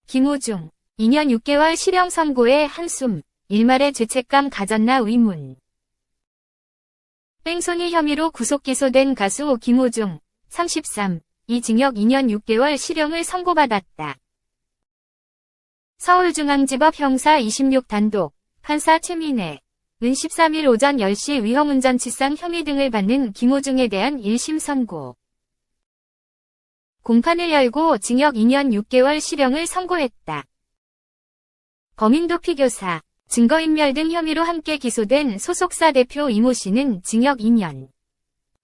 김호중, 2년 6개월 실형 선고에 한숨, 일말의 죄책감 가졌나 의문. 뺑소니 혐의로 구속 기소된 가수 김호중, 33, 이 징역 2년 6개월 실형을 선고받았다. 서울중앙지법 형사 26 단독, 판사 최민혜은 13일 오전 10시 위험운전치상 혐의 등을 받는 김호중에 대한 1심 선고. 공판을 열고 징역 2년 6개월 실형을 선고했다. 범인도피교사, 증거인멸 등 혐의로 함께 기소된 소속사 대표 이모 씨는 징역 2년.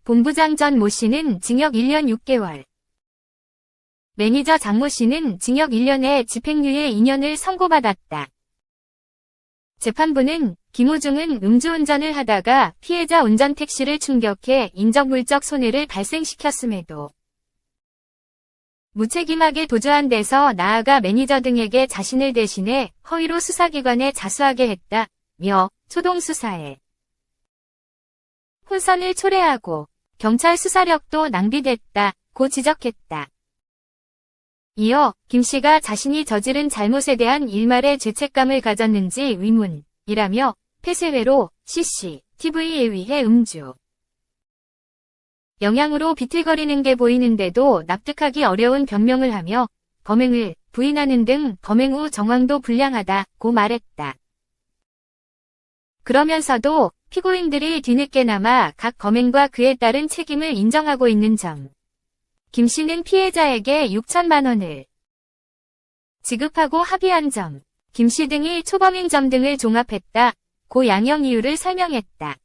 본부장 전 모 씨는 징역 1년 6개월. 매니저 장모 씨는 징역 1년에 집행유예 2년을 선고받았다. 재판부는 김호중은 음주운전을 하다가 피해자 운전택시를 충격해 인적물적 손해를 발생시켰음에도 무책임하게 도주한 데서 나아가 매니저 등에게 자신을 대신해 허위로 수사기관에 자수하게 했다며 초동수사에 혼선을 초래하고 경찰 수사력도 낭비됐다고 지적했다. 이어 김 씨가 자신이 저지른 잘못에 대한 일말의 죄책감을 가졌는지 의문이라며 폐쇄회로 CCTV에 의해 음주 영향으로 비틀거리는 게 보이는데도 납득하기 어려운 변명을 하며 범행을 부인하는 등 범행 후 정황도 불량하다고 말했다. 그러면서도 피고인들이 뒤늦게나마 각 범행과 그에 따른 책임을 인정하고 있는 점. 김 씨는 피해자에게 6천만 원을 지급하고 합의한 점, 김 씨 등이 초범인 점 등을 종합했다고 양형 이유를 설명했다.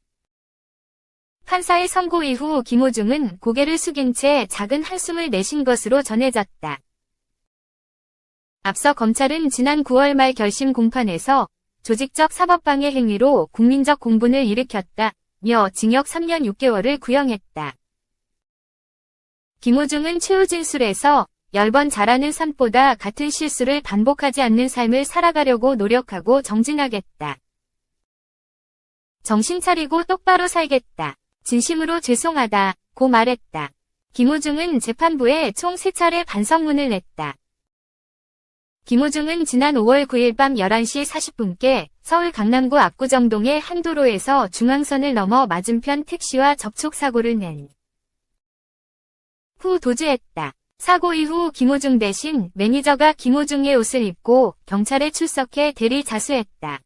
판사의 선고 이후 김호중은 고개를 숙인 채 작은 한숨을 내쉰 것으로 전해졌다. 앞서 검찰은 지난 9월 말 결심 공판에서 조직적 사법방해 행위로 국민적 공분을 일으켰다며 징역 3년 6개월을 구형했다. 김호중은 최후 진술에서 10번 잘하는 산보다 같은 실수를 반복하지 않는 삶을 살아가려고 노력하고 정진하겠다. 정신 차리고 똑바로 살겠다. 진심으로 죄송하다고 말했다. 김호중은 재판부에 총 3차례 반성문을 냈다. 김호중은 지난 5월 9일 밤 11시 40분께 서울 강남구 압구정동의 한 도로에서 중앙선을 넘어 맞은편 택시와 접촉사고를 낸 후 도주했다. 사고 이후 김호중 대신 매니저가 김호중의 옷을 입고 경찰에 출석해 대리 자수했다.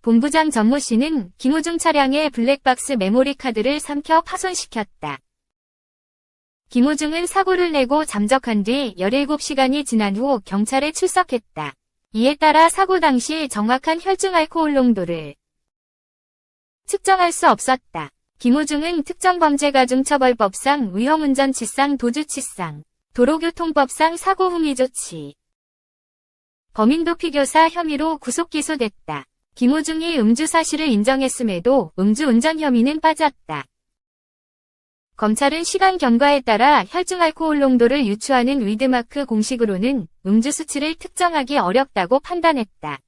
본부장 전 모 씨는 김호중 차량의 블랙박스 메모리 카드를 삼켜 파손시켰다. 김호중은 사고를 내고 잠적한 뒤 17시간이 지난 후 경찰에 출석했다. 이에 따라 사고 당시 정확한 혈중 알코올 농도를 측정할 수 없었다. 김호중은 특정범죄가중처벌법상 위험운전치상 도주치상, 도로교통법상 사고 후미조치, 범인도피교사 혐의로 구속기소됐다. 김호중이 음주 사실을 인정했음에도 음주운전 혐의는 빠졌다. 검찰은 시간 경과에 따라 혈중 알코올 농도를 유추하는 위드마크 공식으로는 음주 수치를 특정하기 어렵다고 판단했다.